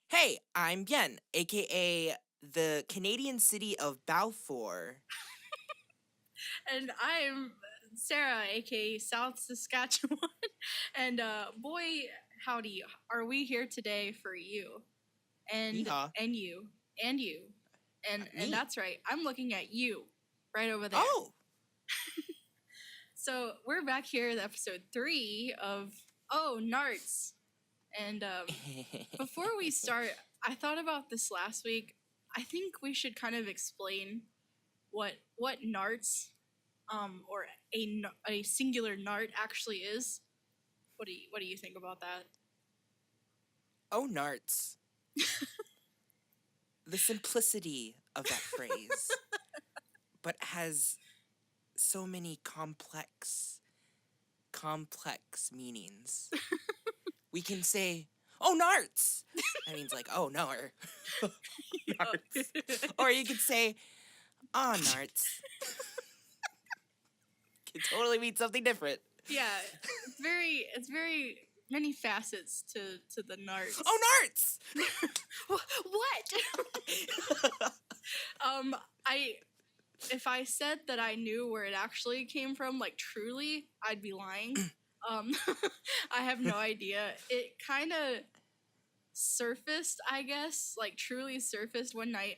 Hey, I'm Bien, aka the Canadian city of Balfour. And I'm Sarah, aka South Saskatchewan. And boy, howdy, are we here today for you and Yeehaw. and you and you, and Me. that's right. I'm looking at you, right over there. Oh, So we're back here at episode 3 of Narts. And before we start, I thought about this last week. I think we should kind of explain what Narts or a singular Nart actually is. What do you think about that? oh, Narts. The simplicity of that phrase, but has so many complex meanings. We can say, oh, Narts. That means like, oh, no, or Narts. Or you could say, ah, Narts. Could totally mean something different. Yeah, it's very many facets to the Narts. Oh, Narts! What? If I said that I knew where it actually came from, like truly, I'd be lying. I have no idea. It kind of surfaced, I guess, like truly surfaced one night.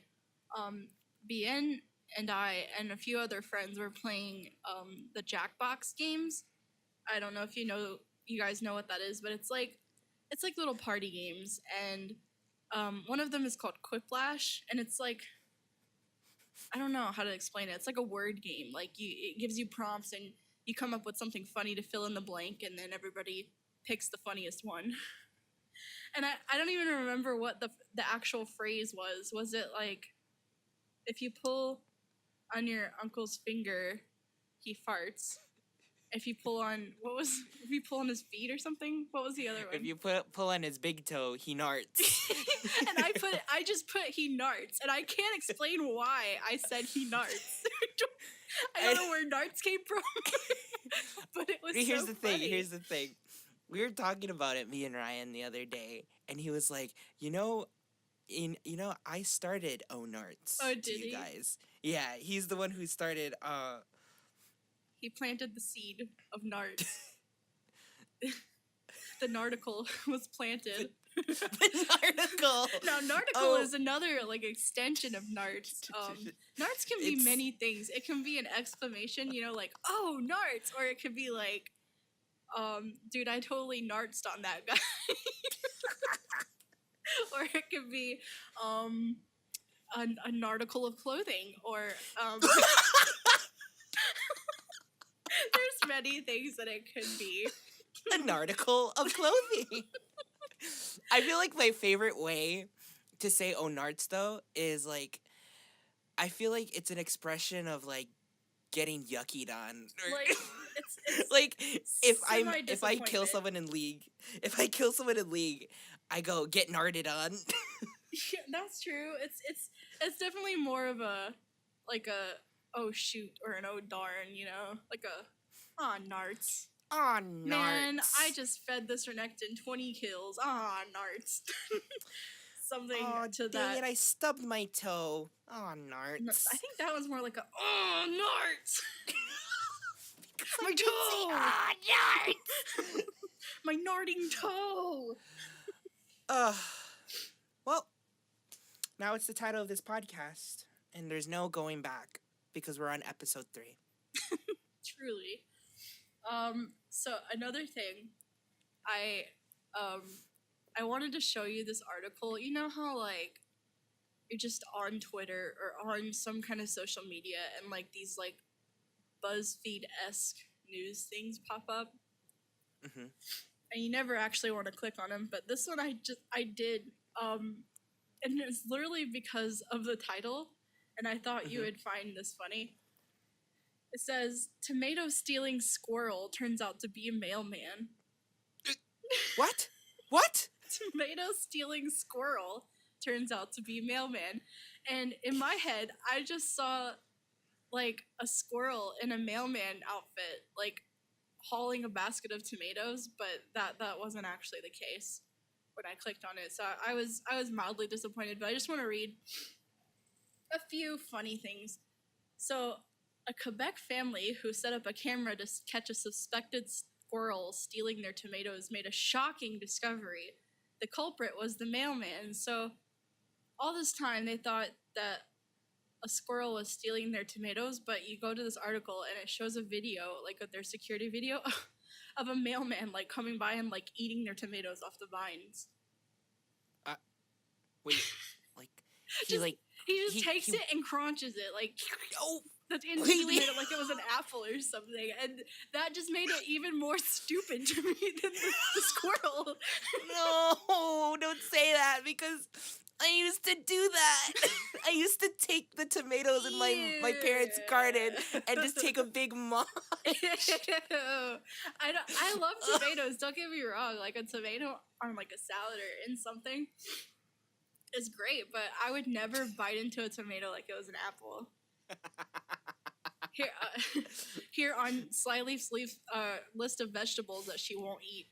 Bien and I and a few other friends were playing the Jackbox games. I don't know if you guys know what that is, but it's like little party games, and one of them is called Quiplash, and it's like, I don't know how to explain it. It's like a word game. Like it gives you prompts and you come up with something funny to fill in the blank, and then everybody picks the funniest one. And I don't even remember what the actual phrase was. Was it like, if you pull on your uncle's finger, he farts? If you pull on if you pull on his feet or something? What was the other one? If you pull on his big toe, he narts. And I just put he narts, and I can't explain why I said he narts. I don't know where narts came from, but it was Here's so the funny. thing. Here's the thing. We were talking about it, me and Ryan, the other day, and he was like, I started Narts. Oh, to did you he? guys. Yeah, he's the one who started. He planted the seed of narts. The narticle was planted. The narticle. Now, narticle is another like extension of narts. Narts can be many things. It can be an exclamation, like, oh, narts, or it could be like, dude, I totally nartsed on that guy. Or it could be an article of clothing, or there's many things that it could be. An article of clothing. I feel like my favorite way to say "oh narts" though is like, I feel like it's an expression of like getting yuckied on. Like it's like if I kill semi-disappointment. someone in League, I go get narted on. Yeah, that's true. It's definitely more of a like a oh shoot or an oh darn, like a aw narts. Aw, narts. Man, I just fed this Renekton 20 kills. Aw narts. Something to dang that. it, I stubbed my toe. Aw, narts. I think that was more like a oh narts. My toe. Aw, narts. My narting toe. Well, now it's the title of this podcast, and there's no going back because we're on episode 3. Truly. So another thing, I wanted to show you this article. You know how like you're just on Twitter or on some kind of social media and like these like BuzzFeed-esque news things pop up, Mm-hmm. and you never actually want to click on them. But this one I did, and it's literally because of the title, and I thought you would find this funny. It says, tomato stealing squirrel turns out to be a mailman. What? What? Tomato stealing squirrel turns out to be a mailman. And in my head, I just saw like a squirrel in a mailman outfit, like hauling a basket of tomatoes, but that wasn't actually the case when I clicked on it. So I was mildly disappointed, but I just want to read a few funny things. So, a Quebec family who set up a camera to catch a suspected squirrel stealing their tomatoes made a shocking discovery. The culprit was the mailman. So, all this time they thought that a squirrel was stealing their tomatoes, but you go to this article and it shows a video, like their security video, of a mailman like coming by and like eating their tomatoes off the vines. Wait, like he just takes it and crunches it like oh. That's into the tomato like it was an apple or something, and that just made it even more stupid to me than the squirrel. No, don't say that, because I used to do that. I used to take the tomatoes in my parents' garden and just take a big munch. I love tomatoes. Don't get me wrong. Like a tomato on like a salad or in something is great, but I would never bite into a tomato like it was an apple. Here on SLYLEAF's list of vegetables that she won't eat.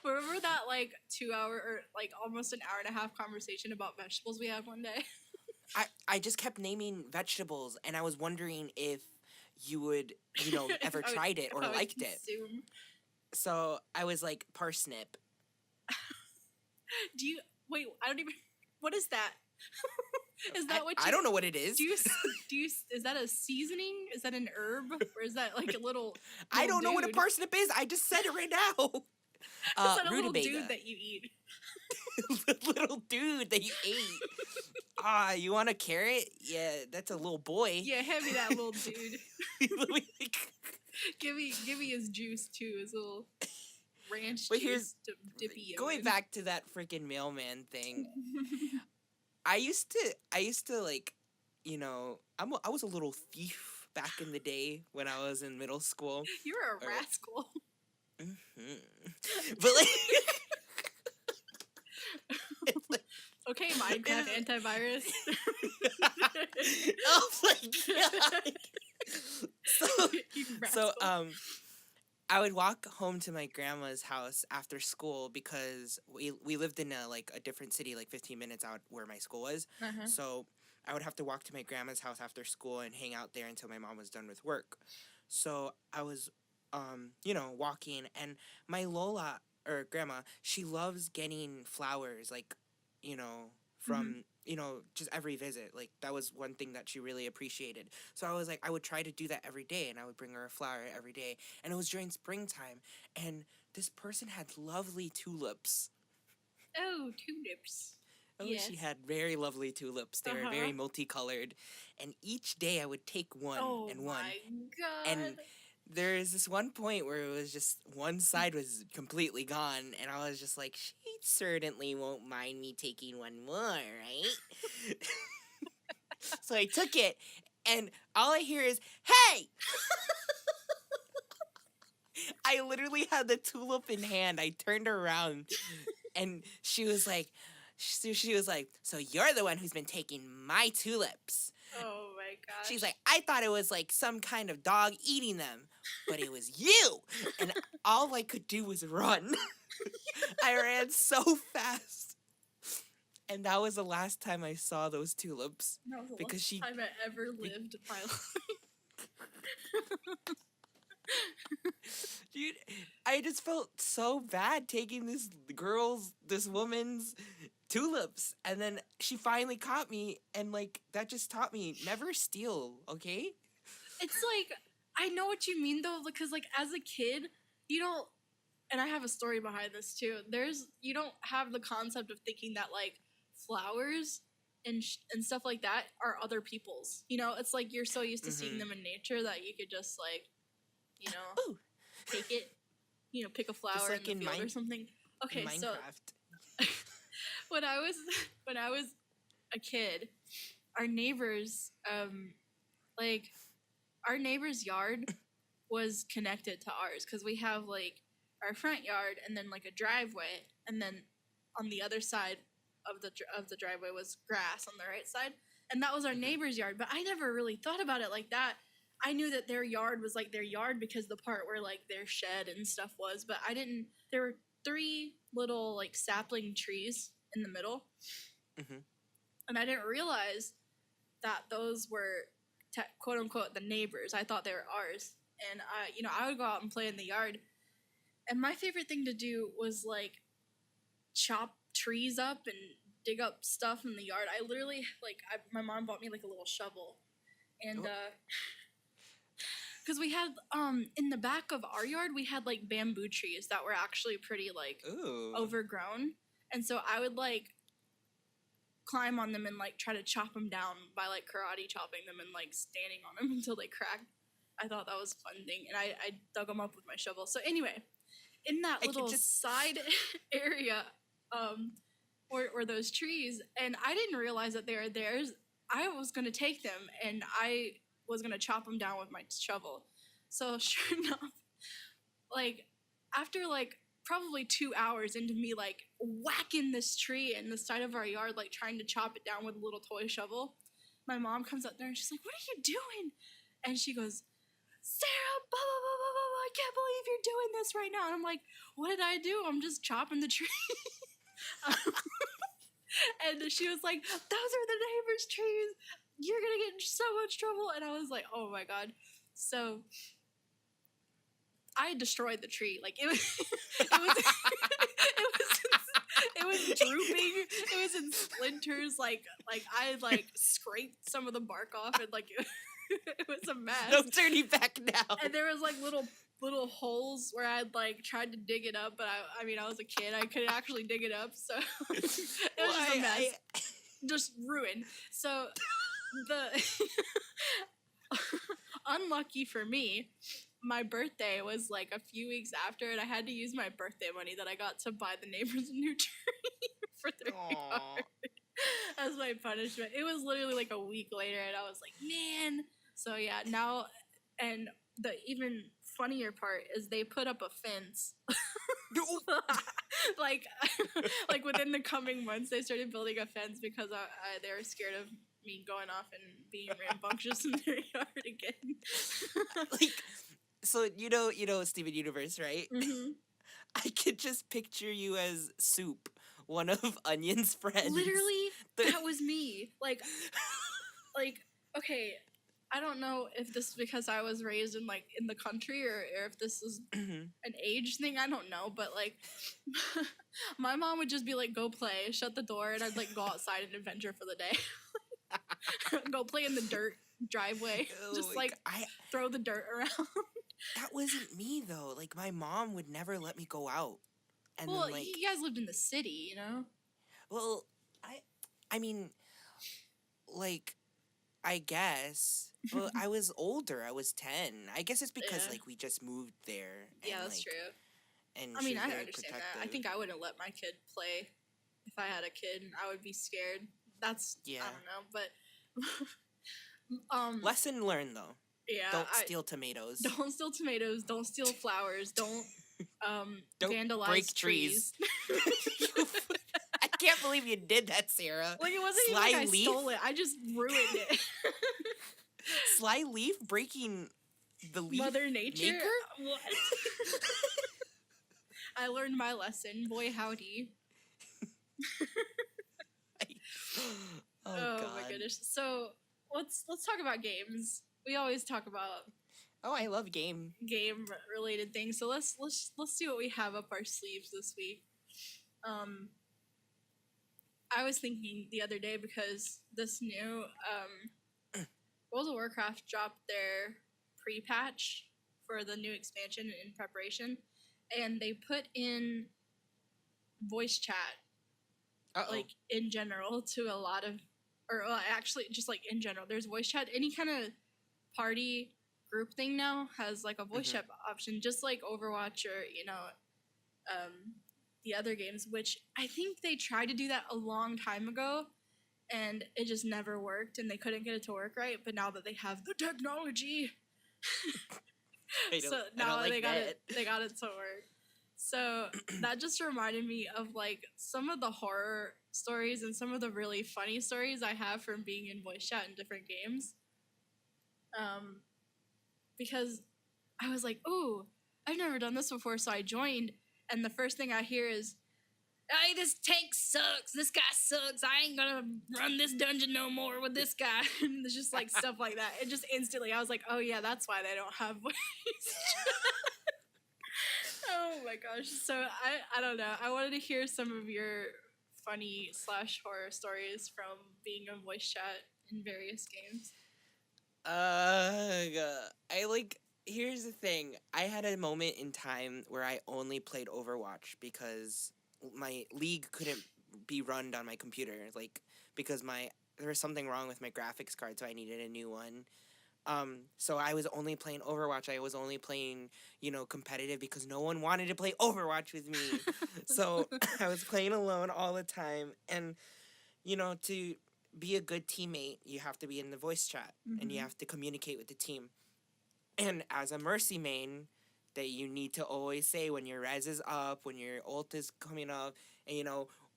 Remember that like 2 hour or like almost an hour and a half conversation about vegetables we had one day? I just kept naming vegetables, and I was wondering if you would, ever tried it or liked it. So I was like, parsnip. Wait, I don't even, what is that? Is that what I don't know what it is. Do you is that a seasoning? Is that an herb? Or is that like a little I don't know what a parsnip is. I just said it right now. Is that a little dude that you eat? Little dude that you ate. You want a carrot? Yeah, that's a little boy. Yeah, hand me that little dude. give me his juice too, his little ranch juice to dip you. Going back to that freaking mailman thing. I used to like, I was a little thief back in the day when I was in middle school. You were a rascal. Mm-hmm. But like, okay, Minecraft antivirus. Oh my god. So I would walk home to my grandma's house after school because we lived in a different city, like 15 minutes out where my school was. Uh-huh. So I would have to walk to my grandma's house after school and hang out there until my mom was done with work. So I was, walking, and my Lola, or grandma, she loves getting flowers, like, from, just every visit. Like, that was one thing that she really appreciated. So I was like, I would try to do that every day, and I would bring her a flower every day. And it was during springtime, and this person had lovely tulips. Oh, tulips. Oh, yes. She had very lovely tulips. They were very multicolored. And each day I would take one and one. Oh my god. And there is this one point where it was just one side was completely gone, and I was just like, she certainly won't mind me taking one more, right? So I took it, and all I hear is, hey! I literally had the tulip in hand. I turned around, and she was like, so you're the one who's been taking my tulips. Oh my gosh. She's like, I thought it was like some kind of dog eating them, but it was you. And all I could do was run. I ran so fast. And that was the last time I saw those tulips. That was the last time I ever lived my life. Dude, I just felt so bad taking this woman's tulips, and then she finally caught me, and like that just taught me never steal, okay? It's like, I know what you mean though, because like as a kid, you don't, and I have a story behind this too. You don't have the concept of thinking that like flowers and stuff like that are other people's. It's like you're so used to seeing them in nature that you could just like, Ooh. take it, pick a flower like in the field or something. Okay, so when I was a kid, our neighbor's yard was connected to ours because we have like our front yard and then like a driveway, and then on the other side of the driveway was grass on the right side, and that was our neighbor's yard. But I never really thought about it like that. I knew that their yard was like their yard because the part where like their shed and stuff was, but I didn't. There were 3 little like sapling trees in the middle, Hmm. and I didn't realize that those were quote unquote the neighbors. I thought they were ours, and I would go out and play in the yard, and my favorite thing to do was like chop trees up and dig up stuff in the yard. I literally my mom bought me like a little shovel, and because we had in the back of our yard we had like bamboo trees that were actually pretty like Ooh. overgrown, and so I would like climb on them and like try to chop them down by like karate chopping them and like standing on them until they cracked. I thought that was a fun thing, and I dug them up with my shovel. So anyway, in that little side area were those trees, and I didn't realize that they were theirs. I was gonna take them and I was gonna chop them down with my shovel. So sure enough, like after like probably 2 hours into me like whacking this tree in the side of our yard, like trying to chop it down with a little toy shovel, my mom comes up there and she's like, "What are you doing?" And she goes, "Sarah, blah, blah, blah, blah, blah, I can't believe you're doing this right now." And I'm like, "What did I do? I'm just chopping the tree." And she was like, "Those are the neighbor's trees. You're gonna get in so much trouble." And I was like, "Oh my god." So I destroyed the tree. Like it was it was drooping. It was in splinters. Like I like scraped some of the bark off, and like it was a mess. Don't turn it back now. And there was like little holes where I'd like tried to dig it up, but I mean I was a kid, I couldn't actually dig it up, so it was just a mess, just ruined. So the unlucky for me, my birthday was like a few weeks after, and I had to use my birthday money that I got to buy the neighbors a new tree for their yard as my punishment. It was literally like a week later, and I was like, man. So yeah, now, and the even funnier part is they put up a fence. like like within the coming months they started building a fence because they were scared of me going off and being rambunctious in their yard again. Like, so you know Steven Universe, right? Mm-hmm. I could just picture you as Soup, one of Onion's friends. Literally, that was me. Like okay, I don't know if this is because I was raised in like in the country or if this is an age thing. I don't know, but like my mom would just be like, "Go play," shut the door, and I'd like go outside and adventure for the day. Go play in the dirt driveway, just like throw the dirt around. That wasn't me though. Like my mom would never let me go out. And well, then, like, you guys lived in the city, you know. Well, I mean, like, I guess. Well, I was older. I was 10. I guess it's because like we just moved there. And, yeah, that's like, true. And I mean, I very understand protective. that. I think I wouldn't let my kid play if I had a kid. I would be scared. That's I don't know, but lesson learned though. Yeah, don't steal tomatoes. Don't steal tomatoes. Don't steal flowers. Don't vandalize break trees. I can't believe you did that, Sarah. Like it wasn't even like I stole it. I just ruined it. SLYLEAF breaking the leaf. Mother Nature. Maker? What? I learned my lesson. Boy, howdy. Oh my goodness. So let's talk about games. We always talk about I love game related things. So let's see what we have up our sleeves this week. I was thinking the other day because this new World of Warcraft dropped their pre-patch for the new expansion in preparation, and they put in voice chat like in general to a lot of, or actually just like in general, there's voice chat. Any kind of party group thing now has like a voice chat option, just like Overwatch or the other games, which I think they tried to do that a long time ago and it just never worked and they couldn't get it to work right. But now that they have the technology, so now they got it to work. So that just reminded me of like some of the horror stories and some of the really funny stories I have from being in voice chat in different games. because I was like, "Oh, I've never done this before," so I joined, and the first thing I hear is, "Hey, this tank sucks. This guy sucks. I ain't gonna run this dungeon no more with this guy." And it's just like stuff like that. It just instantly, I was like, "Oh yeah, that's why they don't have voice chat." Oh my gosh. So I don't know. I wanted to hear some of your funny / horror stories from being a voice chat in various games. I like. Here's the thing. I had a moment in time where I only played Overwatch because my league couldn't be run on my computer. Like because there was something wrong with my graphics card, so I needed a new one. So I was only playing Overwatch. I was only playing, competitive because no one wanted to play Overwatch with me. So I was playing alone all the time. And, to be a good teammate, you have to be in the voice chat and you have to communicate with the team. And as a Mercy main, that you need to always say when your res is up, when your ult is coming up, and,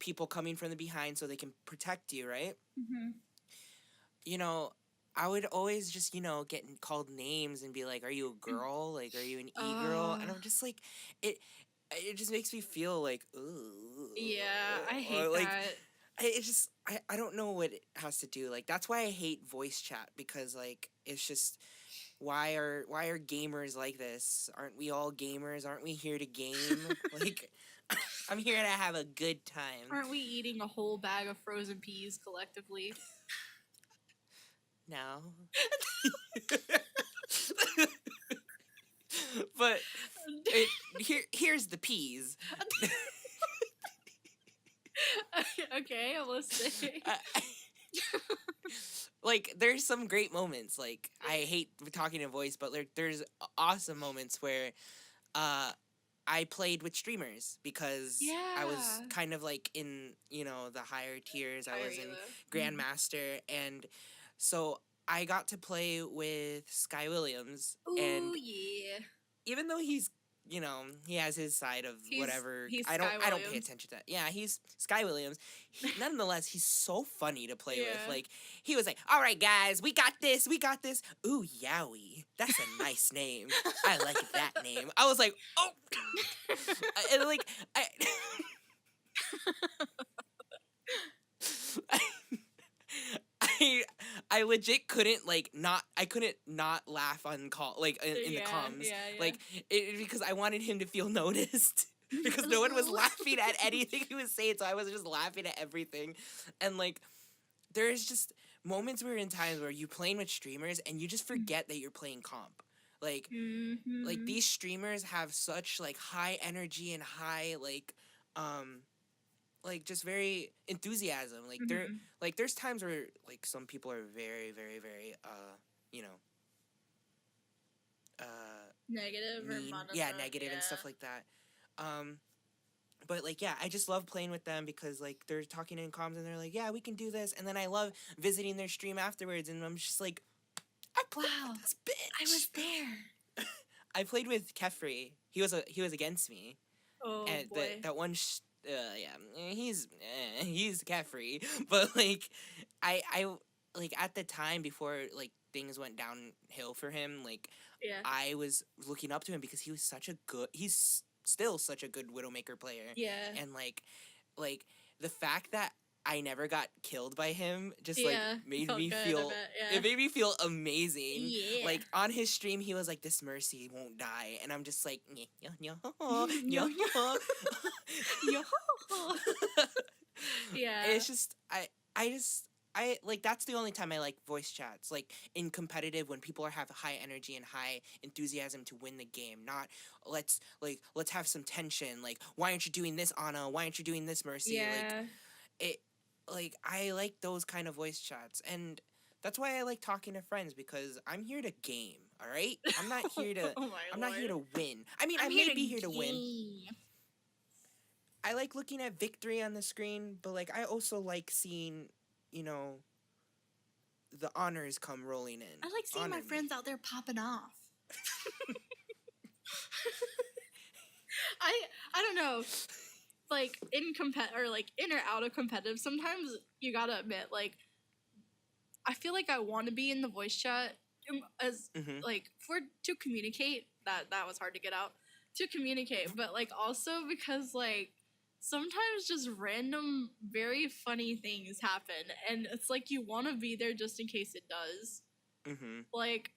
people coming from the behind so they can protect you, right? I would always just, get called names and be like, "Are you a girl? Like, are you an e-girl?" And I'm just like, it just makes me feel like, ooh. Yeah, I hate like, that. I don't know what it has to do. Like, that's why I hate voice chat, because, like, it's just, why are gamers like this? Aren't we all gamers? Aren't we here to game? Like, I'm here to have a good time. Aren't we eating a whole bag of frozen peas collectively? No. But here's the peas. Okay, I'm listening. Like, there's some great moments. Like, I hate talking in voice, but there's awesome moments where I played with streamers because I was kind of like in, the higher tiers. I was in Grandmaster, and so I got to play with Sky Williams. Ooh, and yeah. even though he's, he has his side of whatever. He's I don't Sky pay attention to that. Yeah, he's Sky Williams. Nonetheless, he's so funny to play with. Like, he was like, "All right, guys, we got this. Ooh, Yowie. That's a nice name. I like that name." I was like, "Oh." And like, I legit couldn't not laugh on call, like in the comms, like because I wanted him to feel noticed. Because no one was laughing at anything he was saying, so I was just laughing at everything. And like, there's just moments where in times where you playing with streamers and you just forget that you're playing comp. Like, like these streamers have such like high energy and high like just very enthusiasm. Like there's times where like some people are very, very, very negative mean. or monotone. Yeah, negative and stuff like that. But like, yeah, I just love playing with them because like they're talking in comms and they're like, "Yeah, we can do this," and then I love visiting their stream afterwards, and I'm just like, "I played with this bitch. I was there." I played with Kefri. He was against me. Oh and boy. that one. He's Kefri, but like, I like at the time before like things went downhill for him, like I was looking up to him because he's still such a good Widowmaker player. Yeah. And like the fact that I never got killed by him just made me feel it made me feel amazing. Yeah. Like on his stream he was like, "This Mercy won't die," and I'm just like, yo. Yeah. And it's just I like, that's the only time I like voice chats, like in competitive, when people have high energy and high enthusiasm to win the game. Not let's have some tension. Like, why aren't you doing this, Anna? Why aren't you doing this, Mercy? Yeah. Like I like those kind of voice chats, and that's why I like talking to friends, because I'm here to game. All right, I'm not here to not here to win. I mean, I may be here to win. I like looking at victory on the screen, but like I also like seeing, the honors come rolling in. I like seeing my friends out there popping off. I don't know. Like in in or out of competitive, sometimes you gotta admit, like, I feel like I want to be in the voice chat as Mm-hmm. like for to communicate, that was hard to get out, to communicate, but like also because like sometimes just random very funny things happen, and it's like you want to be there just in case it does. Mm-hmm. Like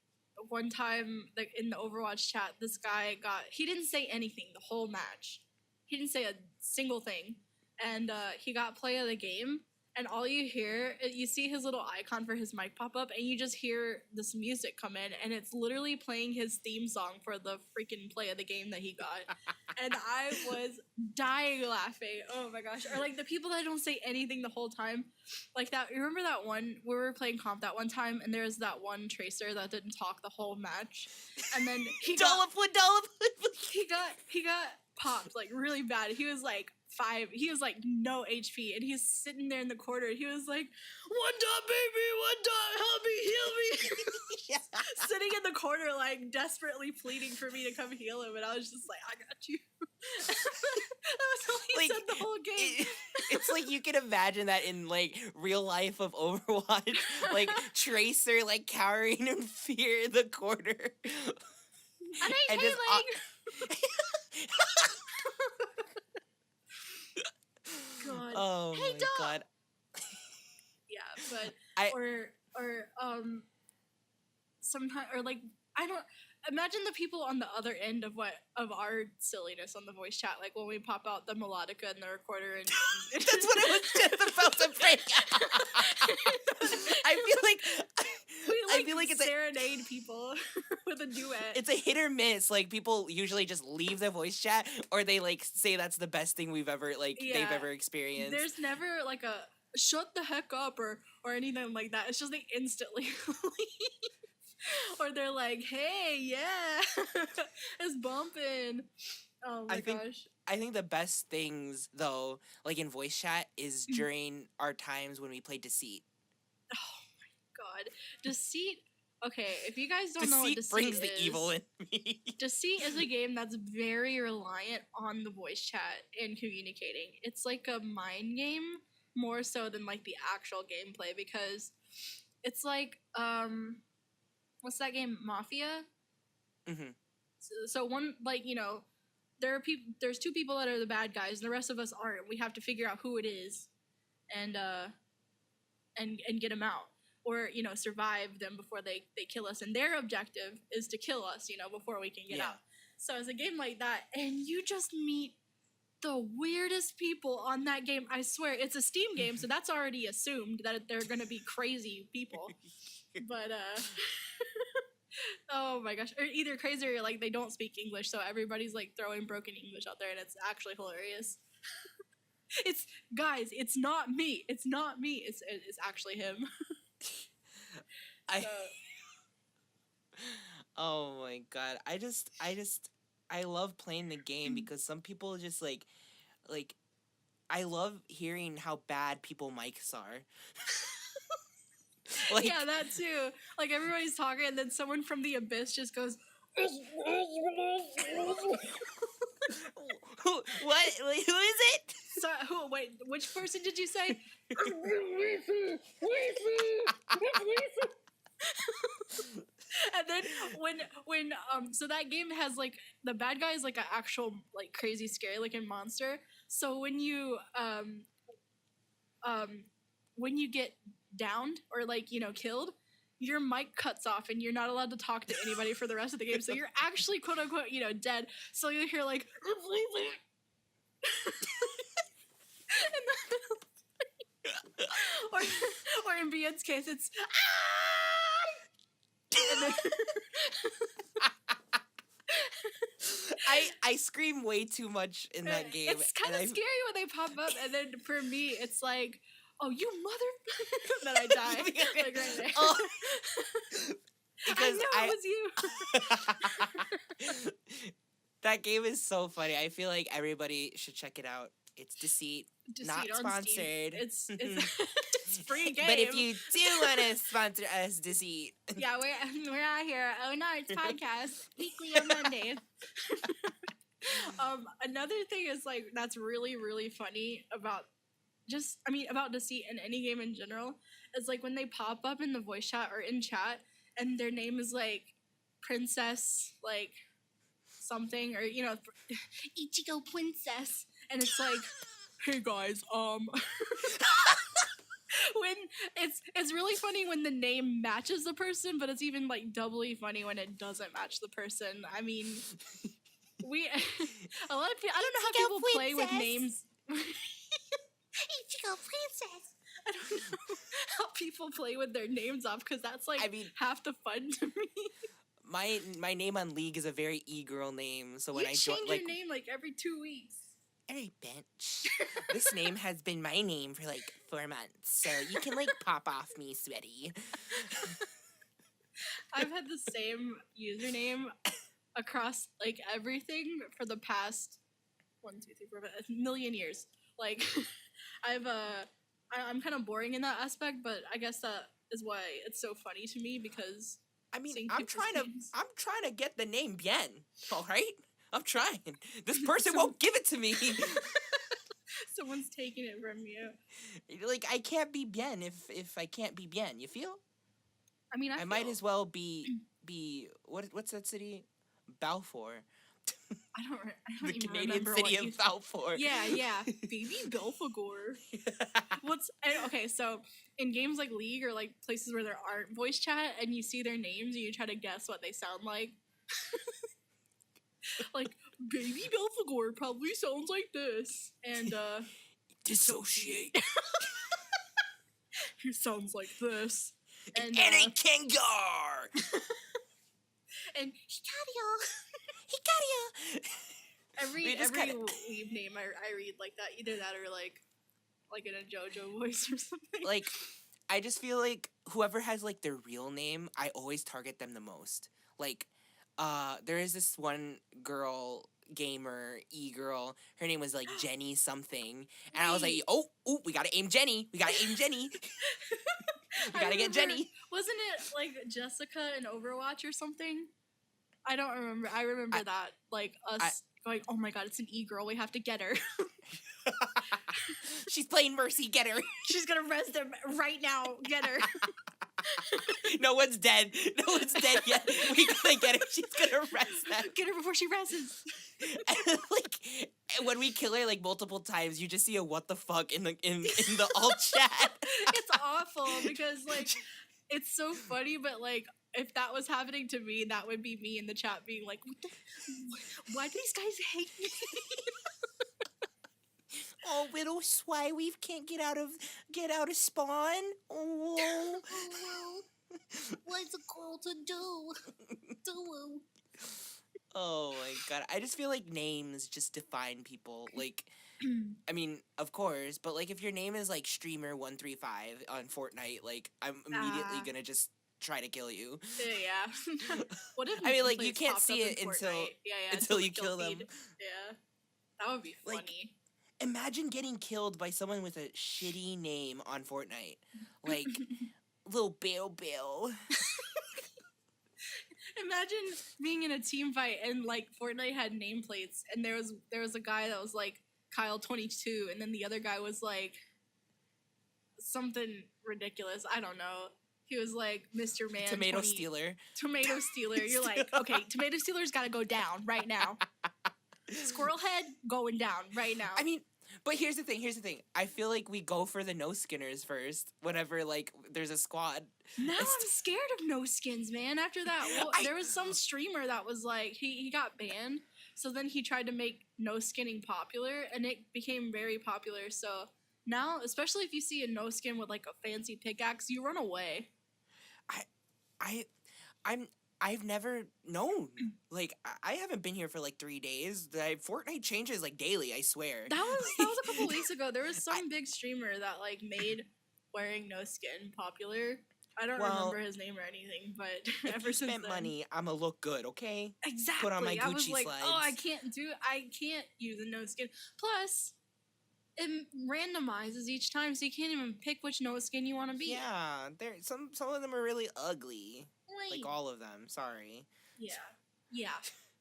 one time, like in the Overwatch chat, this guy he didn't say anything the whole match. He didn't say a single thing, and he got play of the game. And all you hear, you see his little icon for his mic pop up, and you just hear this music come in, and it's literally playing his theme song for the freaking play of the game that he got. And I was dying laughing. Oh my gosh! Or like the people that don't say anything the whole time, like that. You remember that one we were playing comp that one time, and there was that one tracer that didn't talk the whole match, and then Dollop. he got popped like really bad. He was like 5. He was like no HP, and he's sitting there in the corner. He was like, "One dot, baby, one dot, help me, heal me." Yeah. Sitting in the corner, like desperately pleading for me to come heal him, and I was just like, "I got you." That was all he said the whole game. It's like you can imagine that in like real life of Overwatch, like Tracer like cowering in fear in the corner, And I'm just healing. God. oh Hey, my dog. god, Yeah, but I- or sometimes, or like, I don't imagine the people on the other end of our silliness on the voice chat, like when we pop out the melodica in the recorder, and that's what I was just about to break out. I feel like it's serenade people with a duet. it's a hit or miss. Like people usually just leave the voice chat, or they like say that's the best thing they've ever experienced. There's never like a shut the heck up or anything like that. It's just they instantly leave. Or they're like, hey, yeah, it's bumping. Oh my gosh. I think the best things though, like in voice chat, is during our times when we play Deceit. Oh my god, Deceit. Okay, if you guys don't know what Deceit brings the is, evil in me. Deceit is a game that's very reliant on the voice chat and communicating. It's like a mind game more so than like the actual gameplay, because it's like what's that game, Mafia? Mm-hmm. So one, like, you know, there's 2 people that are the bad guys and the rest of us aren't. We have to figure out who it is and get them out, or you know, survive them before they kill us, and their objective is to kill us, you know, before we can get out. So it's a game like that, and you just meet the weirdest people on that game. I swear, it's a Steam game, so that's already assumed that they're gonna be crazy people. But oh my gosh, or either crazy or like they don't speak English, so everybody's like throwing broken English out there, and it's actually hilarious. It's guys, it's not me. It's not me. It's actually him. Oh my god. I love playing the game because some people just like I love hearing how bad people mics are. Like, yeah, that too. Like everybody's talking, and then someone from the abyss just goes. What? Who is it? So, wait, which person did you say? And then when so that game has like the bad guy is like an actual like crazy scary looking monster. So when you get downed or like, you know, killed, your mic cuts off and you're not allowed to talk to anybody for the rest of the game. So you're actually quote unquote, you know, dead. So you hear like or in Bian's case it's I scream way too much in that game. It's kind of scary when they pop up, and then for me it's like, oh, you mother. Then I die. Like right there. Oh. Because I know it was you. That game is so funny. I feel like everybody should check it out. It's Deceit, not sponsored. It's it's free game. But if you do want to sponsor us, Deceit. Yeah, we're out here. Oh no, it's podcast weekly on Mondays. Another thing is like that's really really funny about about Deceit and any game in general is like when they pop up in the voice chat or in chat and their name is like Princess, like something, or Ichigo Princess, and it's like, hey guys, when it's really funny when the name matches the person, but it's even like doubly funny when it doesn't match the person. I mean, we a lot of people. I don't know how people play with names. Ichigo Princess. I don't know how people play with their names off, because that's like, I mean, half the fun to me. My name on League is a very e-girl name, so when I join, change your name like every 2 weeks. Hey, bitch. This name has been my name for like 4 months, so you can like pop off me, sweaty. I've had the same username across like everything for the past 1, 2, 3, 4, 5, a million years. Like, I'm kind of boring in that aspect, but I guess that is why it's so funny to me, because I mean, I'm trying to get the name Bien. All right, I'm trying. This person won't give it to me. Someone's taking it from you. Like, I can't be Bien if I can't be Bien. You feel? I mean, I might as well be what's that city? Balfour. I don't the even Canadian city of Balfour. Yeah, baby Belphegor. Okay? So in games like League, or like places where there aren't voice chat, and you see their names and you try to guess what they sound like, like baby Belphegor probably sounds like this, and dissociate. He sounds like this, and Kengar. and Hikario. Every League name I read like that, either that or like in a JoJo voice or something. Like, I just feel like whoever has like their real name, I always target them the most. Like, there is this one girl, gamer, e-girl, her name was like Jenny something, and I was like, oh, we gotta aim Jenny. We gotta aim Jenny. We gotta get Jenny. Wasn't it like Jessica in Overwatch or something? I don't remember. I remember that, like, us going, oh my god, it's an e-girl, we have to get her. She's playing Mercy, get her. She's gonna res them right now, get her. No one's dead yet. We gotta get her. She's gonna res them. Get her before she reses. And, like, when we kill her like multiple times, you just see a what the fuck in the alt chat. It's awful, because like, it's so funny, but like, if that was happening to me, that would be me in the chat being like, why do these guys hate me? Oh, little Slyleaf can't get out of spawn. Oh. What's a girl to do? Oh my god. I just feel like names just define people. Like, I mean, of course, but like if your name is like Streamer135 on Fortnite, like I'm immediately gonna just try to kill you. Yeah. What if you can't see it until you kill them. Yeah. That would be funny. Like, imagine getting killed by someone with a shitty name on Fortnite. Like, Lil Bill. Imagine being in a team fight and like Fortnite had nameplates, and there was a guy that was like Kyle22, and then the other guy was like something ridiculous. I don't know. He was like Mr. Man. Tomato Stealer. You're like, okay, Tomato Stealer's got to go down right now. Squirrel Head going down right now. I mean, but here's the thing. I feel like we go for the no skinners first whenever like there's a squad. Now I'm scared of no skins, man. After that, there was some streamer that was like, he got banned. So then he tried to make no skinning popular, and it became very popular. So now, especially if you see a no skin with like a fancy pickaxe, you run away. I've never known. Like, I haven't been here for like 3 days. Fortnite changes like daily, I swear. That was a couple weeks ago. There was some big streamer that like made wearing no skin popular. I don't remember his name or anything, but if you spent money, I'ma look good, okay? Exactly. Put on my Gucci I was like, slides. oh, I can't use a no skin. Plus, it randomizes each time, so you can't even pick which no skin you want to be. Yeah, some of them are really ugly. Like all of them. Sorry. Yeah.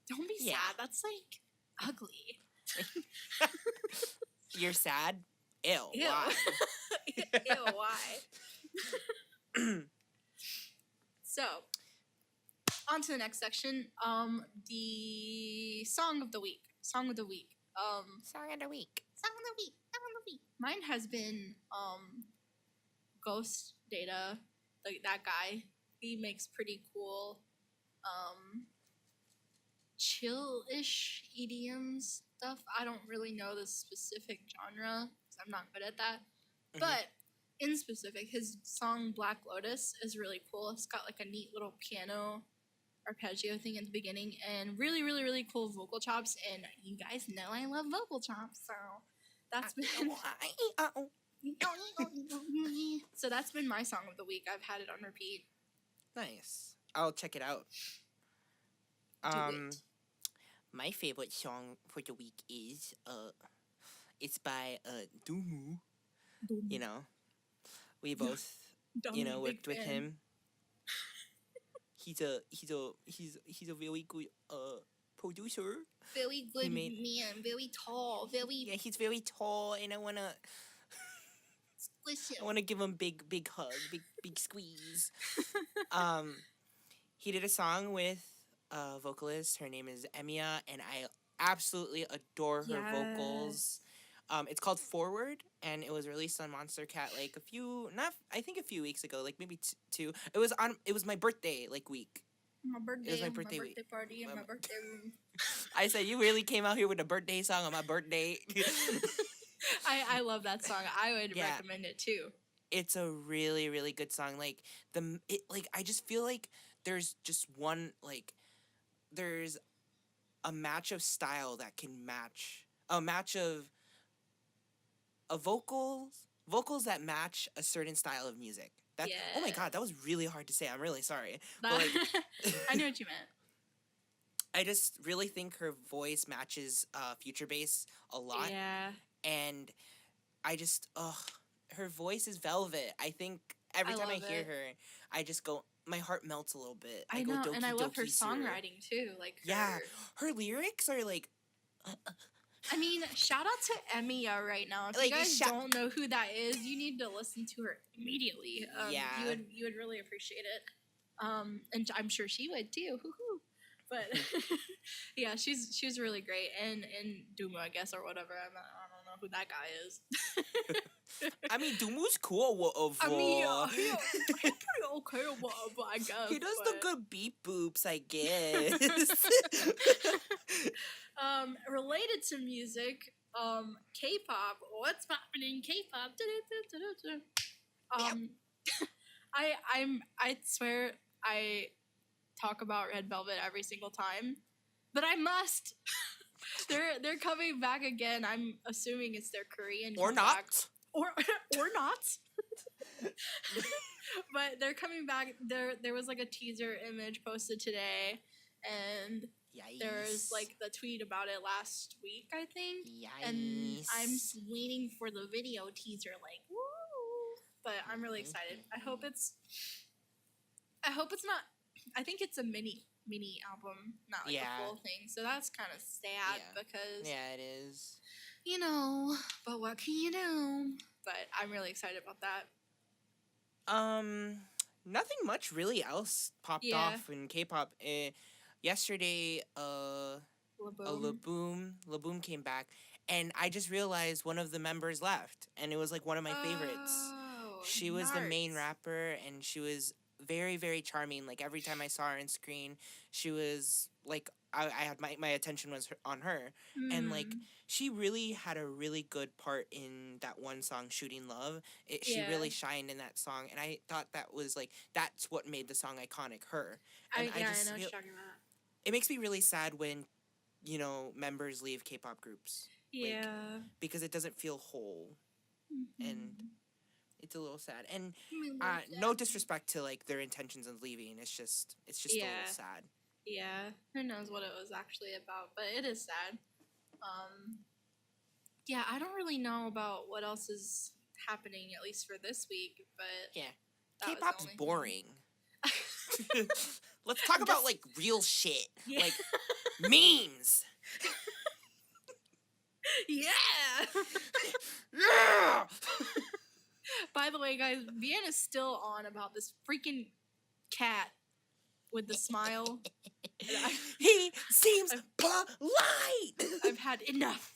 Don't be sad. That's like ugly. You're sad? Ew. Why? Ew. Why? So, on to the next section. The song of the week. Song of the week. Song of the week. Mine has been Ghost Data, like that guy. He makes pretty cool chill-ish EDM stuff. I don't really know the specific genre because I'm not good at that. Mhm. But in specific, his song Black Lotus is really cool. It's got like a neat little piano arpeggio thing at the beginning and really, really, really cool vocal chops. And you guys know I love vocal chops, so that's been so that's been my song of the week. I've had it on repeat. Nice. I'll check it out. Do it. My favorite song for the week is it's by Dumu. You know, we both worked with him. He's a very good producer. Very good man, very tall, very he's very tall, and I wanna give him big hug, big squeeze. He did a song with a vocalist. Her name is Emiya, and I absolutely adore her vocals. It's called Forward, and it was released on Monster Cat like a few weeks ago, like maybe two. It was my birthday week. My birthday. It was my birthday week. Party in my birthday room. I said, you really came out here with a birthday song on my birthday. I love that song. I would recommend it too. It's a really, really good song. I just feel like there's just there's a match of style that can match a match of vocals that match a certain style of music. Oh my god, that was really hard to say. I'm really sorry. But I knew what you meant. I just really think her voice matches Future Bass a lot. Yeah. And I just her voice is velvet. I think every time I hear her, I just go, my heart melts a little bit. I know, and I love her songwriting too. Her lyrics are I mean, shout out to Emiya right now. If you guys don't know who that is, you need to listen to her immediately. You would really appreciate it. And I'm sure she would too. But yeah, she's really great. And Dumu, I guess, or whatever. I don't know who that guy is. I mean, Dumu's cool, whatever. I mean, he's pretty okay, whatever, I guess. He does the good beep boops, I guess. Related to music, K-pop. What's happening in K-pop? I swear I talk about Red Velvet every single time, but I must. They're coming back again. I'm assuming it's their Korean or not. Or not. But they're coming back. There was a teaser image posted today, and there's the tweet about it last week, I think. And I'm waiting for the video teaser, woo! But I'm really excited. I hope it's not. I think it's a mini album, not a full thing. So that's kind of sad because it is. But what can you do? But I'm really excited about that. Nothing much really else popped off in K-pop. Yesterday, LaBoom came back, and I just realized one of the members left, and it was one of my favorites. She was the main rapper, and she was very, very charming. Every time I saw her on screen, she was I had my attention was on her, and she really had a really good part in that one song, Shooting Love. She really shined in that song, and I thought that was that's what made the song iconic. Her. And I know what you're talking about. It makes me really sad when members leave K-pop groups. Yeah. Because it doesn't feel whole, and it's a little sad. And no disrespect to their intentions of leaving. It's just a little sad. Yeah, who knows what it was actually about, but it is sad. Yeah, I don't really know about what else is happening, at least for this week, but K-pop's boring. Let's talk about real shit, memes. Yeah. Yeah. By the way, guys, Vienna's still on about this freaking cat with the smile. He seems I've- polite. I've had enough.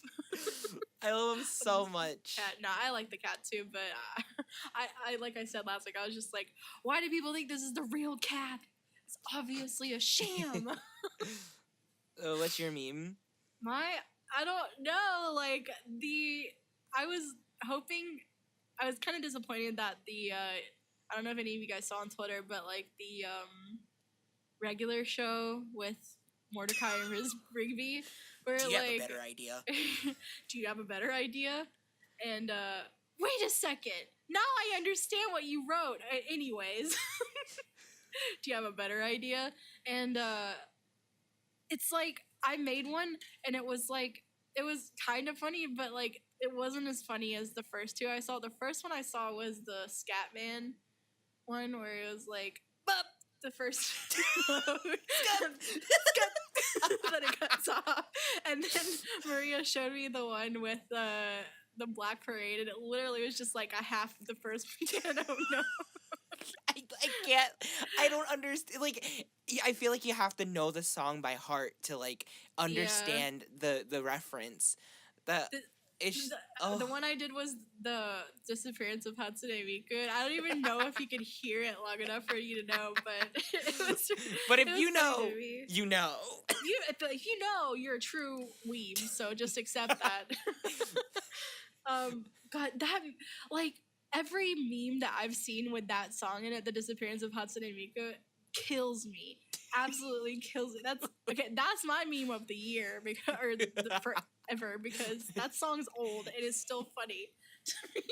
I love him so much. Cat. No, I like the cat too, but I like I said last week, I was just like, why do people think this is the real cat? It's obviously a sham. What's your meme? I don't know. Like I was hoping, I was kind of disappointed that I don't know if any of you guys saw on Twitter, but like the regular show with Mordecai and Rigby, where Do you like, have a better idea? do you have a better idea? And wait a second, now I understand what you wrote. Anyways, do you have a better idea? And it's like I made one, and it was kind of funny, but like it wasn't as funny as the first two I saw. The first one I saw was the Scatman one, where it was like, "Bup," the first then it cuts off, and then Maria showed me the one with the Black Parade, and it literally was just like a half of the first piano note. I can't. I don't understand. Like, I feel like you have to know the song by heart to like understand the reference. The one I did was the disappearance of Hatsune Miku. And I don't even know if you could hear it long enough for you to know, but it was. But if it was you know, funny to me. you know. If you know, you're a true weeb. So just accept that. God, that like every meme that I've seen with that song in it, the disappearance of Hatsune Miku, kills me. Absolutely kills me. That's okay. That's my meme of the year because forever because that song's old. It is still funny to me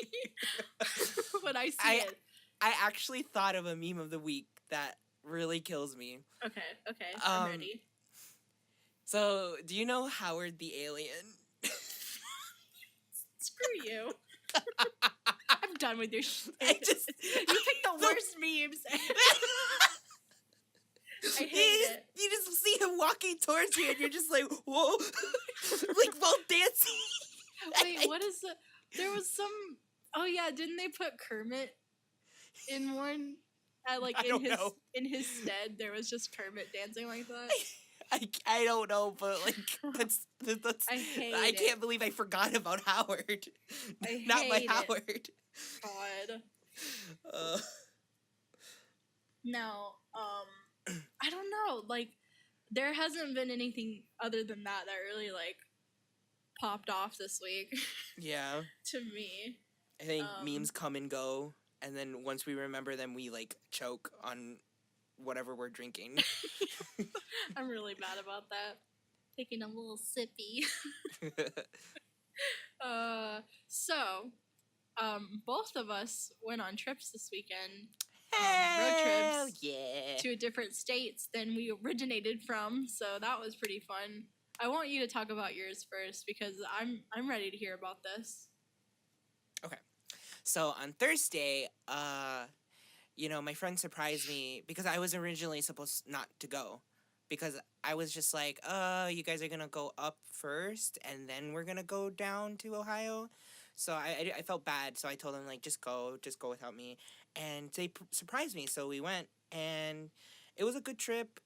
when I see it. I actually thought of a meme of the week that really kills me. Okay, I'm ready. So, do you know Howard the Alien? Screw you. I'm done with your shit. You picked the worst memes. I hate it. You just see him walking towards you, and you're just like, whoa, like while dancing. Wait, what is the? There was some. Oh yeah, didn't they put Kermit in one? In his stead, there was just Kermit dancing like that. I don't know, but like that's I can't believe I forgot about Howard. Not my Howard. God. Now, I don't know. Like, there hasn't been anything other than that really like popped off this week. Yeah. To me, I think memes come and go, and then once we remember them, we like choke on whatever we're drinking. I'm really bad about that. Taking a little sippy. Both of us went on trips this weekend. Road trips to different states than we originated from, so that was pretty fun. I want you to talk about yours first because I'm ready to hear about this. Okay. So on Thursday, my friend surprised me because I was originally supposed not to go. Because I was just like, you guys are going to go up first, and then we're going to go down to Ohio. So I felt bad, so I told them, like, just go without me. And they surprised me, so we went, and it was a good trip.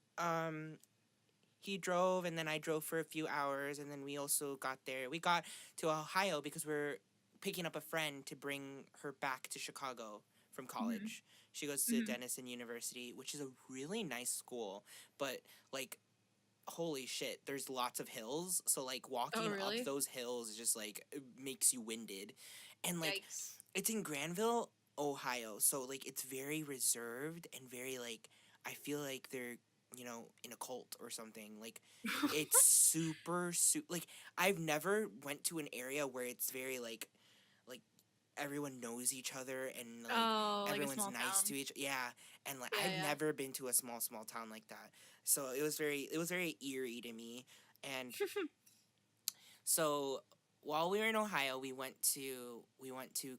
He drove, and then I drove for a few hours, and then we also got there. We got to Ohio because we're picking up a friend to bring her back to Chicago from college. Mm-hmm. She goes to Denison University, which is a really nice school, but, like, holy shit, there's lots of hills, so, like, walking up those hills just, like, it makes you winded. And, like, it's in Granville, Ohio, so, like, it's very reserved and very, like, I feel like they're, in a cult or something. Like, it's super, like, I've never went to an area where it's very, like, everyone knows each other and like everyone's like nice to each and like I've never been to a small town like that, so it was very eerie to me. And so while we were in Ohio, we went to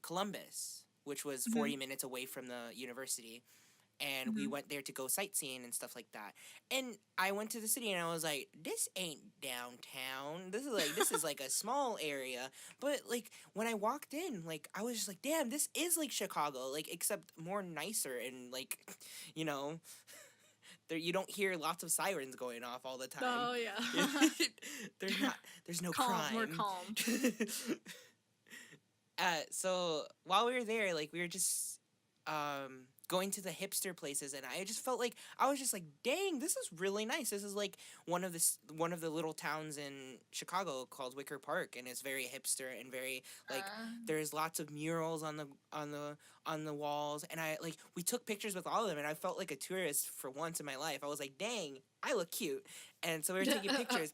Columbus, which was 40 minutes away from the university, and we went there to go sightseeing and stuff like that. And I went to the city and I was like, this ain't downtown. This is like a small area. But like when I walked in, like I was just like, damn, this is like Chicago, like except more nicer and like, there you don't hear lots of sirens going off all the time. Oh yeah. There's no Calm, crime. more calm. So while we were there, like we were just going to the hipster places, and I just felt like I was just like, dang, this is really nice. This is like one of the little towns in Chicago called Wicker Park, and it's very hipster and very like there's lots of murals on the walls, and I like we took pictures with all of them, and I felt like a tourist for once in my life. I was like, dang, I look cute. And so we were taking pictures.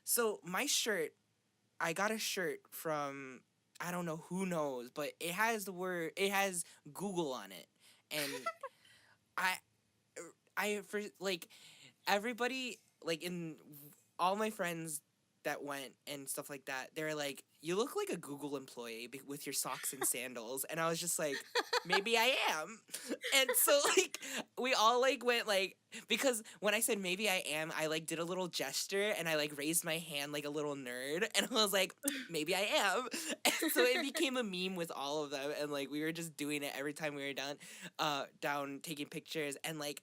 So my shirt, I got a shirt from, I don't know who knows, but it has Google on it. And I for like everybody, like in all my friends that went and stuff like that, they're like, you look like a Google employee with your socks and sandals. And I was just like, maybe I am. And so like we all like went like, because when I said maybe I am, I like did a little gesture and I like raised my hand like a little nerd, and I was like, maybe I am. And so it became a meme with all of them, and like we were just doing it every time we were down taking pictures. And like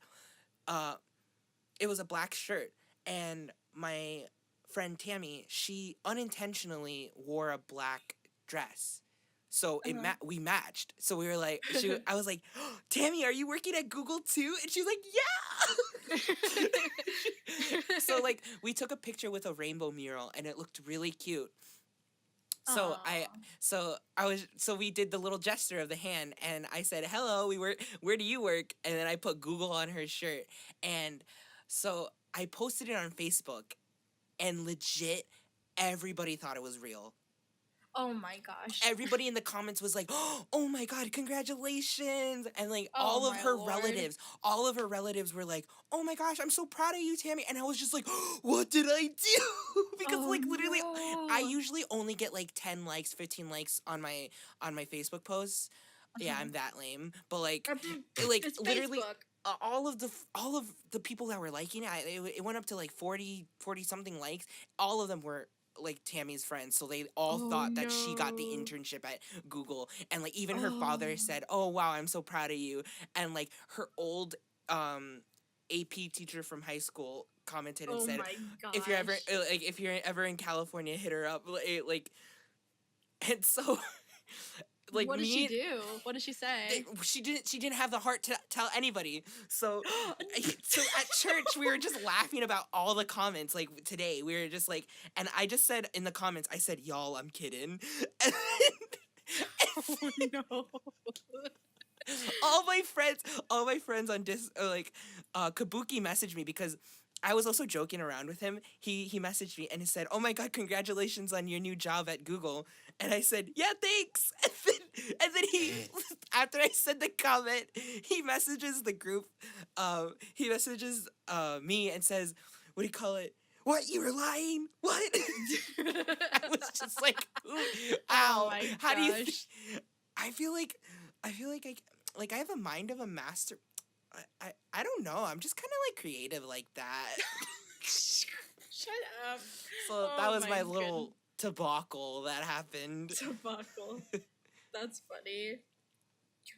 it was a black shirt, and my friend Tammy, she unintentionally wore a black dress. So we matched. So we were like, I was like, oh, Tammy, are you working at Google too? And she's like, yeah. So like we took a picture with a rainbow mural, and it looked really cute. So we did the little gesture of the hand, and I said, hello, where do you work? And then I put Google on her shirt. And so I posted it on Facebook, and legit everybody thought it was real. Oh my gosh. Everybody in the comments was like, oh my God, congratulations. And like Oh all of my her Lord. relatives were like, oh my gosh, I'm so proud of you, Tammy. And I was just like, what did I do? Because Oh like literally no. I usually only get like 10 likes, 15 likes on my Facebook posts. Yeah, I'm that lame. But like It's literally Facebook. all of the people that were liking it went up to like 40 something likes. All of them were like Tammy's friends, so they all thought that she got the No. internship at Google. And like even her Oh. father said, oh wow, I'm so proud of you. And like her old AP teacher from high school commented and Oh said, my if you're ever in California, hit her up. Like and so like What did me she do? What did she say? she didn't have the heart to tell anybody. So so at church we were just laughing about all the comments. Like today we were just like, and I just said in the comments, I said, y'all, I'm kidding. And Oh no. all my friends on Kabuki messaged me, because I was also joking around with him. He messaged me and he said, oh my God, congratulations on your new job at Google. And I said, yeah, thanks. And then he, after I said the comment, he messages the group. He messages me and says, what do you call it? What, you were lying? What? I was just like, ooh, ow. Oh my How do you gosh. I feel like I have a mind of a master. I don't know. I'm just kind of like creative like that. Shut up. So Oh that was my my little debacle that happened. Debacle. That's funny.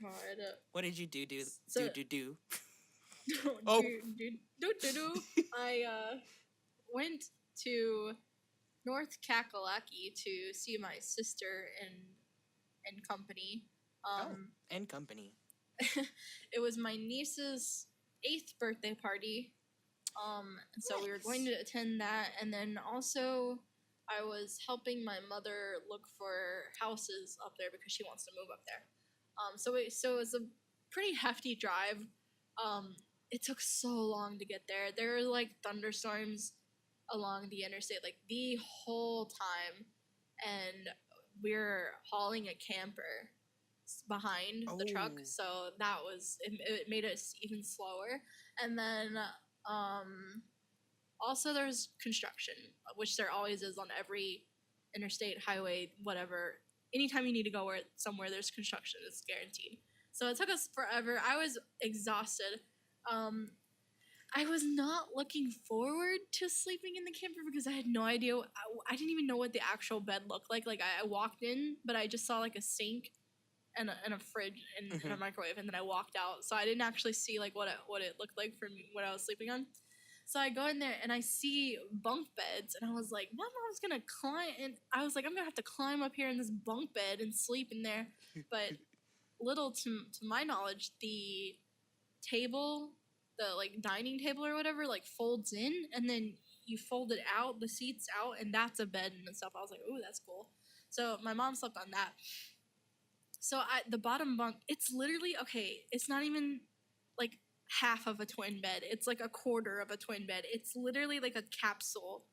God. What did you do? So- Do? Oh. I went to North Kakalaki to see my sister and company. And company. It was my niece's 8th birthday party. And so we were going to attend that, and then also I was helping my mother look for houses up there because she wants to move up there. So it was a pretty hefty drive. It took so long to get there. There were like thunderstorms along the interstate like the whole time, and we're hauling a camper behind the truck, Oh. so that was it made it even slower. And then also there's construction, which there always is on every interstate, highway, whatever. Anytime you need to go somewhere there's construction, it's guaranteed. So it took us forever. I was exhausted. I was not looking forward to sleeping in the camper because I had no idea. I didn't even know what the actual bed looked like. Like I walked in, but I just saw like a sink and a fridge and a microwave, and then I walked out. So I didn't actually see like what it looked like for me what I was sleeping on. So I go in there and I see bunk beds, and I was like, my mom's gonna climb, and I was like, I'm gonna have to climb up here in this bunk bed and sleep in there. But little to my knowledge, the table, the like dining table or whatever, like folds in, and then you fold it out, the seats out, and that's a bed and stuff. I was like, ooh, that's cool. So my mom slept on that. So the bottom bunk, it's literally okay. It's not even like half of a twin bed. It's like a quarter of a twin bed. It's literally like a capsule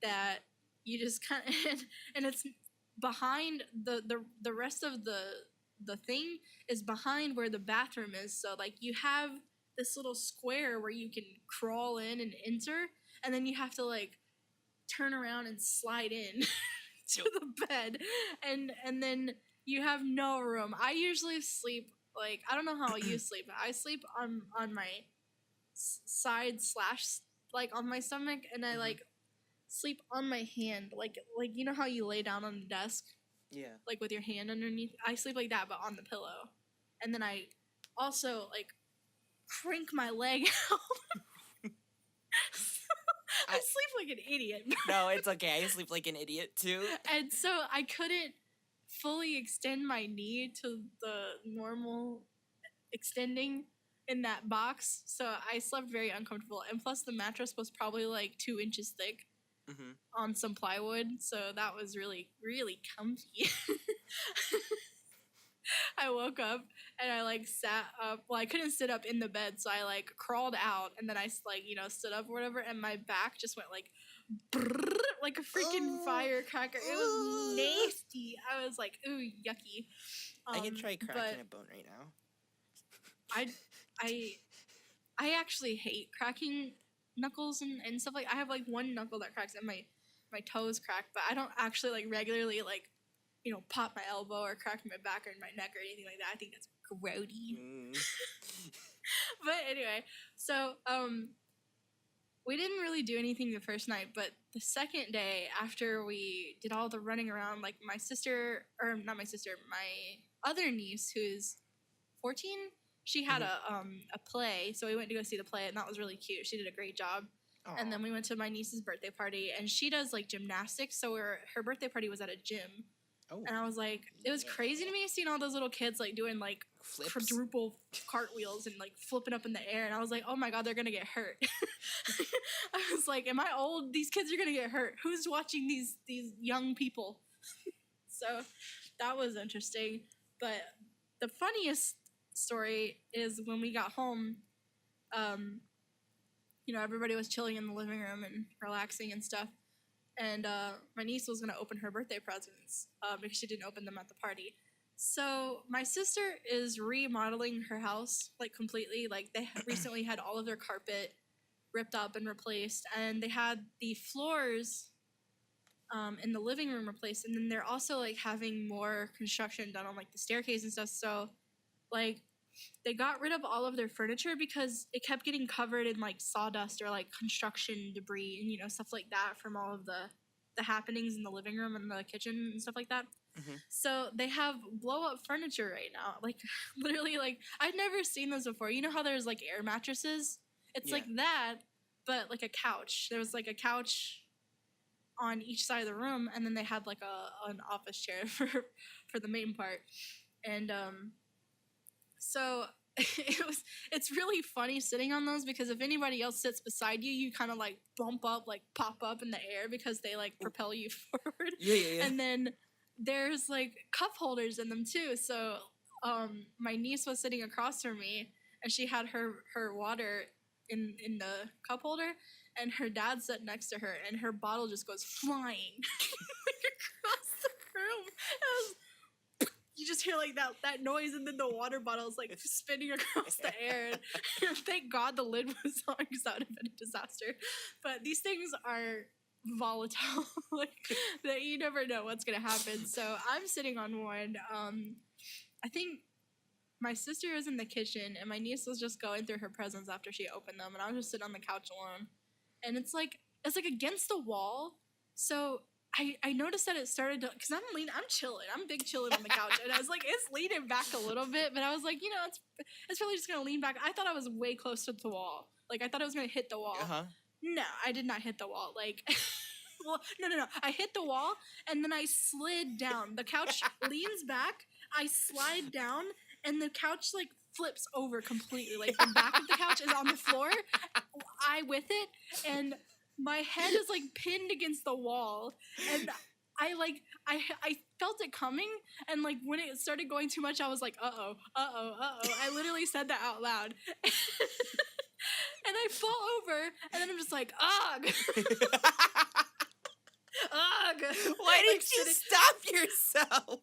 that you just kind of and it's behind the rest of the thing is behind where the bathroom is. So like you have this little square where you can crawl in and enter, and then you have to like turn around and slide in to the bed, and then you have no room. I usually sleep like, I don't know how you sleep. I sleep on my side slash like on my stomach, and I like sleep on my hand, like you know how you lay down on the desk, Yeah. like with your hand underneath. I sleep like that, but on the pillow, and then I also like crank my leg out. I sleep like an idiot. No, it's okay. I sleep like an idiot too. And so I couldn't fully extend my knee to the normal extending in that box. So I slept very uncomfortable. And plus the mattress was probably like 2 inches thick on some plywood. So that was really, really comfy. I woke up and I like sat up. Well, I couldn't sit up in the bed, so I like crawled out, and then I like, you know, stood up or whatever, and my back just went like brrr, like a freaking firecracker. It was nasty. I was like, ooh, yucky. I can try cracking a bone right now. I actually hate cracking knuckles and stuff. Like I have like one knuckle that cracks and my toes crack, but I don't actually like regularly like, you know, pop my elbow or crack my back or my neck or anything like that. I think that's grody. But anyway, so we didn't really do anything the first night, but the second day after we did all the running around, like my sister, or not my sister, my other niece who's 14, she had a play, so we went to go see the play, and that was really cute. She did a great job. Aww. And then we went to my niece's birthday party, and she does like gymnastics, so her birthday party was at a gym. Oh. And I was like, it was crazy to me seeing all those little kids like doing like flips, quadruple cartwheels and like flipping up in the air. And I was like, oh my God, they're going to get hurt. I was like, am I old? These kids are going to get hurt. Who's watching these young people? So that was interesting. But the funniest story is when we got home, you know, everybody was chilling in the living room and relaxing and stuff. And my niece was going to open her birthday presents because she didn't open them at the party. So my sister is remodeling her house, like completely. Like they recently had all of their carpet ripped up and replaced. And they had the floors in the living room replaced. And then they're also like having more construction done on like the staircase and stuff. So like they got rid of all of their furniture because it kept getting covered in like sawdust or like construction debris and, you know, stuff like that from all of the happenings in the living room and the kitchen and stuff like that. So they have blow up furniture right now. Like literally, like I'd never seen this before. You know how there's like air mattresses? It's like that, but like a couch. There was like a couch on each side of the room, and then they had like an office chair for the main part. And so it's really funny sitting on those because if anybody else sits beside you, you kind of like bump up, like pop up in the air because they like propel you forward. Yeah. And then there's like cup holders in them too. So my niece was sitting across from me and she had her water in the cup holder, and her dad sat next to her, and her bottle just goes flying across the room. You just hear like that noise, and then the water bottle is like spinning across the air. And thank God the lid was on because that would have been a disaster. But these things are volatile, like that you never know what's gonna happen. So I'm sitting on one. I think my sister was in the kitchen, and my niece was just going through her presents after she opened them, and I was just sitting on the couch alone. And it's like against the wall, so I noticed that it started to, because I'm chilling, I'm big chilling on the couch, and I was like, it's leaning back a little bit, but I was like, it's probably just gonna lean back. I thought I was way close to the wall, like I thought it was gonna hit the wall. No, I did not hit the wall. Like, well, no, I hit the wall, and then I slid down. The couch leans back, I slide down, and the couch like flips over completely. Like the back of the couch is on the floor, I with it, and my head is like pinned against the wall, and I felt it coming, and like when it started going too much, I was like, uh-oh. I literally said that out loud. And I fall over, and then I'm just like, ugh. Ugh. Why didn't you stop yourself?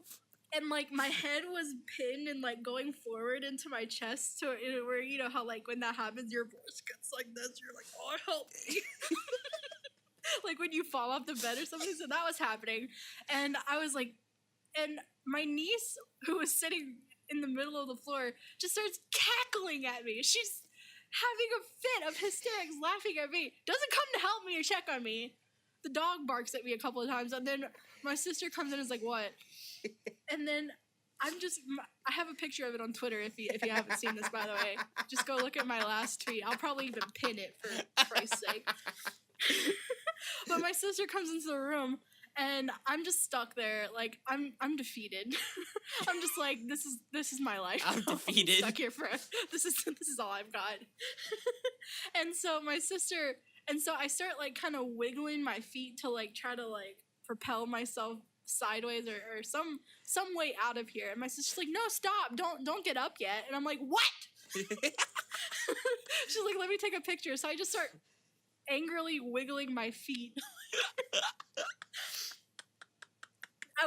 And like my head was pinned and like going forward into my chest to where, you know how like when that happens your voice gets like this, you're like, oh, help me. Like when you fall off the bed or something. So that was happening, and I was like, and my niece, who was sitting in the middle of the floor, just starts cackling at me. She's having a fit of hysterics, laughing at me, doesn't come to help me or check on me. The dog barks at me a couple of times, and then my sister comes in and is like, what? And then I have a picture of it on Twitter if you haven't seen this, by the way. Just go look at my last tweet. I'll probably even pin it for Christ's sake. But my sister comes into the room, and I'm just stuck there. Like, I'm defeated. I'm just like, this is my life. I'm defeated. I'm stuck here for this is all I've got. And so I start like kind of wiggling my feet to like try to like propel myself sideways or some way out of here. And my sister's like, no, stop, don't get up yet. And I'm like, what? She's like, let me take a picture. So I just start angrily wiggling my feet. I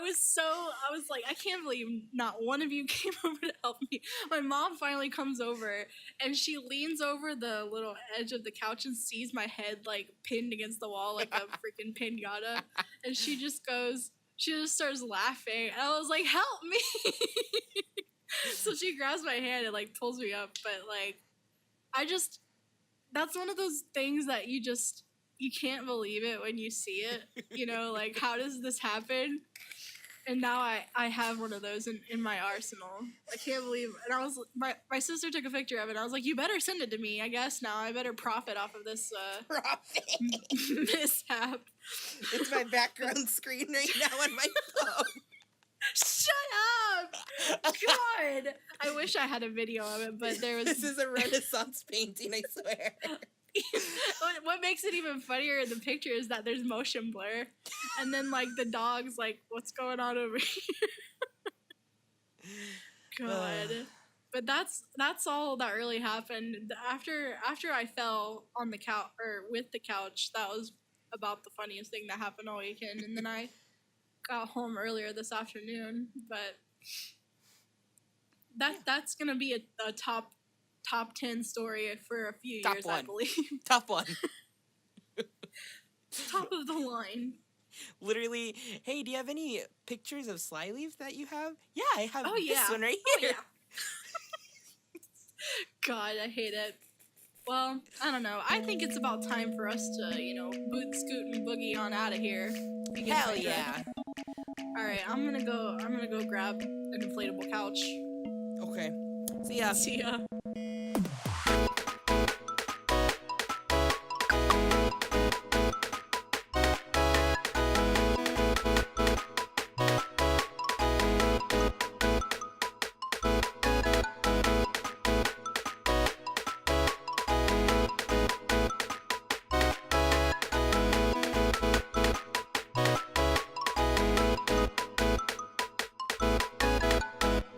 was like, I can't believe not one of you came over to help me. My mom finally comes over, and she leans over the little edge of the couch and sees my head like pinned against the wall like a freaking pinata, and she just starts laughing, and I was like, help me. So she grabs my hand and like pulls me up, but like that's one of those things that you can't believe it when you see it, like, how does this happen? And now I have one of those in my arsenal. I can't believe. And my sister took a picture of it. And I was like, you better send it to me. I guess now I better profit off of this mishap. It's my background screen right now on my phone. Shut up! God, I wish I had a video of it, but there was. This is a Renaissance painting, I swear. What makes it even funnier in the picture is that there's motion blur, and then like the dog's like, what's going on over here? God. But that's all that really happened. After I fell on the couch or with the couch, that was about the funniest thing that happened all weekend. And then I got home earlier this afternoon, but that's gonna be a top 10 story for a few years, I believe. Top one. Top of the line. Literally, hey, do you have any pictures of SLYLEAF that you have? Yeah, I have this one right here. Oh, yeah. God, I hate it. Well, I don't know. I think it's about time for us to, boot, scoot, and boogie on out of here. Hell yeah. Alright, I'm gonna go grab an inflatable couch. Okay. See ya. See ya.